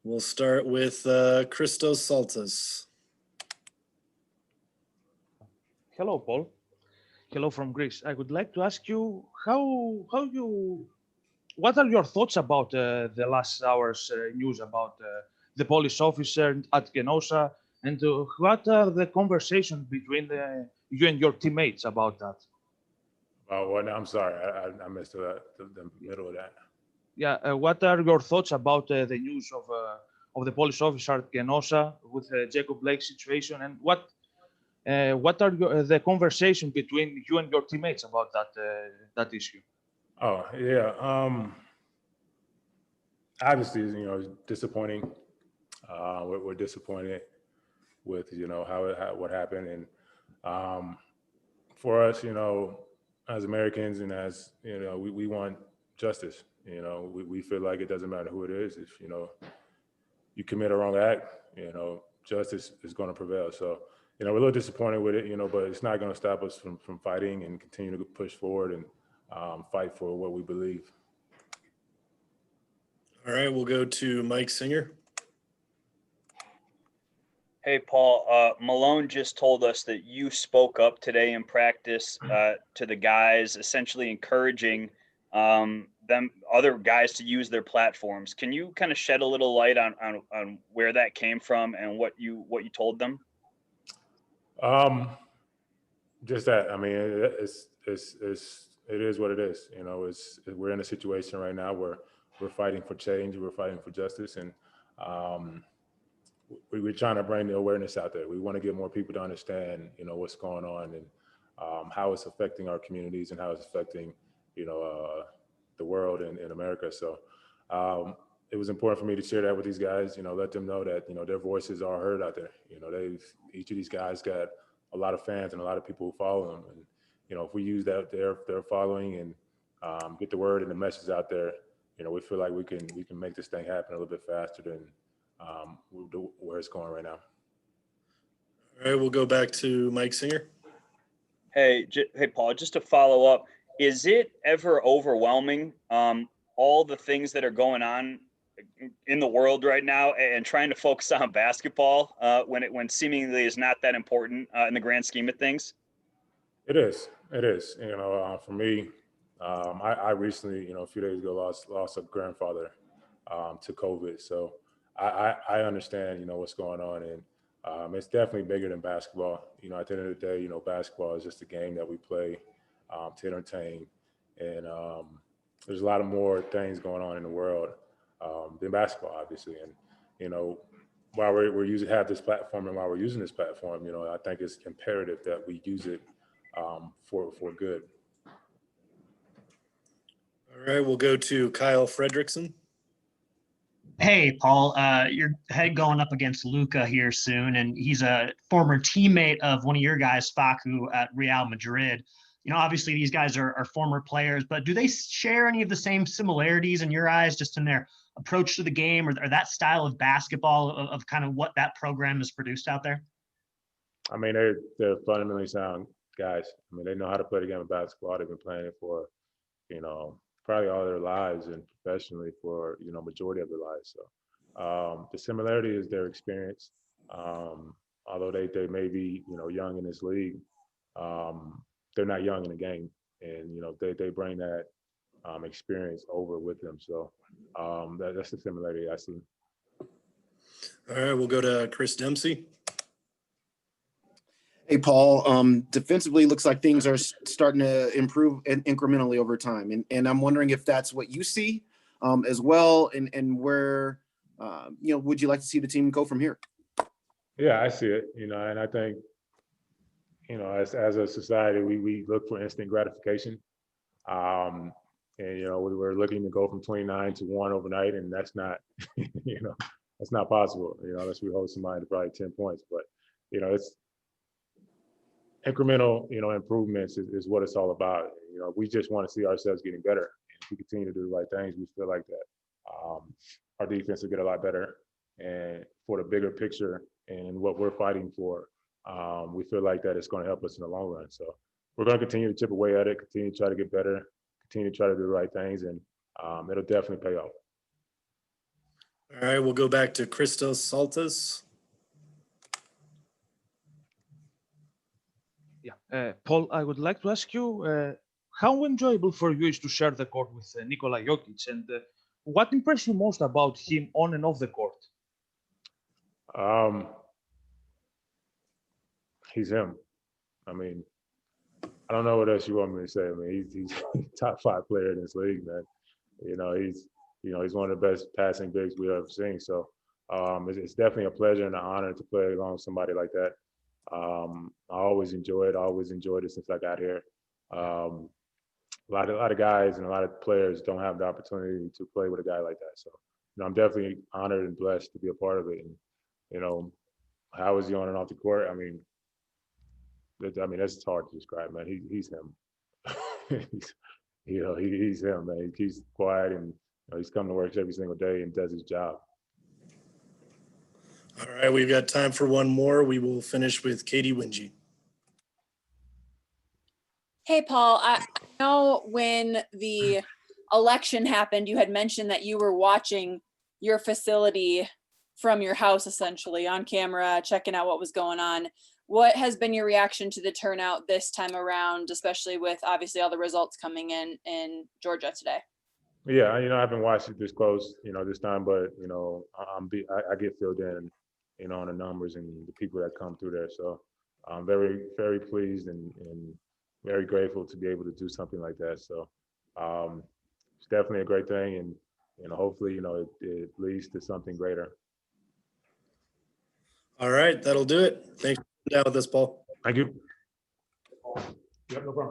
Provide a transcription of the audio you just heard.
We'll start with Christos Saltis. Hello, Paul. Hello from Greece. I would like to ask you what are your thoughts about the last hour's news about the police officer at Genosa, and what are the conversations between you and your teammates about that? Well, I'm sorry, I missed the middle of that. Yeah, what are your thoughts about the news of the police officer at Genosa with Jacob Blake's situation, and what are the conversation between you and your teammates about that issue? Oh yeah, obviously, it's disappointing. We're disappointed with what happened, and for us, as Americans and as we want justice. We feel like it doesn't matter who it is. If you commit a wrong act, justice is going to prevail. So we're a little disappointed with it, but it's not going to stop us from fighting and continue to push forward and fight for what we believe. All right, we'll go to Mike Singer. Hey, Paul, Malone just told us that you spoke up today in practice to the guys, essentially encouraging other guys to use their platforms. Can you kind of shed a little light on where that came from and what you told them? Just that. I mean, it is what it is. We're in a situation right now where we're fighting for change, we're fighting for justice, and we're trying to bring the awareness out there. We want to get more people to understand, what's going on and how it's affecting our communities and how it's affecting, the world and in America. So it was important for me to share that with these guys, let them know that, their voices are heard out there. Each of these guys got a lot of fans and a lot of people who follow them. And, if we use that, their following and get the word and the message out there, we feel like we can make this thing happen a little bit faster than where it's going right now. All right, we'll go back to Mike Singer. Hey, Paul, just to follow up, is it ever overwhelming, all the things that are going on in the world right now and trying to focus on basketball when seemingly is not that important in the grand scheme of things? It is. For me, I recently, a few days ago, lost a grandfather to COVID. So I understand, what's going on, and it's definitely bigger than basketball. At the end of the day, basketball is just a game that we play to entertain, and there's a lot of more things going on in the world than basketball, obviously. And while we have this platform, and while we're using this platform, I think it's imperative that we use it for good. All right, we'll go to Kyle Fredrickson. Hey, Paul, you're going up against Luka here soon, and he's a former teammate of one of your guys, Facu, at Real Madrid. Obviously these guys are former players, but do they share any of the same similarities in your eyes, just in their approach to the game or that style of basketball of kind of what that program has produced out there? I mean, they're fundamentally sound guys. I mean, they know how to play the game of basketball. They've been playing it for, probably all their lives, and professionally for, majority of their lives. So the similarity is their experience. Although they may be, young in this league, they're not young in the game. And, they bring that experience over with them. So that's the similarity I see. All right, we'll go to Chris Dempsey. Hey, Paul, defensively, looks like things are starting to improve incrementally over time. And I'm wondering if that's what you see as well, and where, would you like to see the team go from here? Yeah, I see it, and I think, as a society, we look for instant gratification. And, we were looking to go from 29 to 1 overnight, and that's not, that's not possible, unless we hold somebody to probably 10 points. But, it's incremental, improvements is what it's all about. We just want to see ourselves getting better. And if we continue to do the right things, we feel like that our defense will get a lot better. And for the bigger picture and what we're fighting for, we feel like that it's going to help us in the long run. So we're going to continue to chip away at it, continue to try to get better, continue to try to do the right things, and it'll definitely pay off. All right, we'll go back to Christos Saltis. Yeah, Paul, I would like to ask you how enjoyable for you is to share the court with Nikola Jokic, and what impressed you most about him on and off the court? He's him. I mean, I don't know what else you want me to say. I mean, he's top 5 player in this league, man. He's one of the best passing bigs we've ever seen. So it's definitely a pleasure and an honor to play along with somebody like that. I always enjoy it. I always enjoyed it since I got here. A lot of guys and a lot of players don't have the opportunity to play with a guy like that. So, I'm definitely honored and blessed to be a part of it. And, how is he on and off the court? I mean, that's hard to describe, man. He's him. He's him, man. He's quiet and he's coming to work every single day and does his job. All right, we've got time for one more. We will finish with Katie Wingy. Hey, Paul, I know when the election happened, you had mentioned that you were watching your facility from your house, essentially on camera, checking out what was going on. What has been your reaction to the turnout this time around, especially with obviously all the results coming in Georgia today? Yeah, I haven't watched it this close, this time, but I get filled in, on the numbers and the people that come through there. So I'm very, very pleased and very grateful to be able to do something like that. So it's definitely a great thing, and hopefully, it leads to something greater. All right, that'll do it. Thanks for being down with us, Paul. Thank you. Yep, no problem.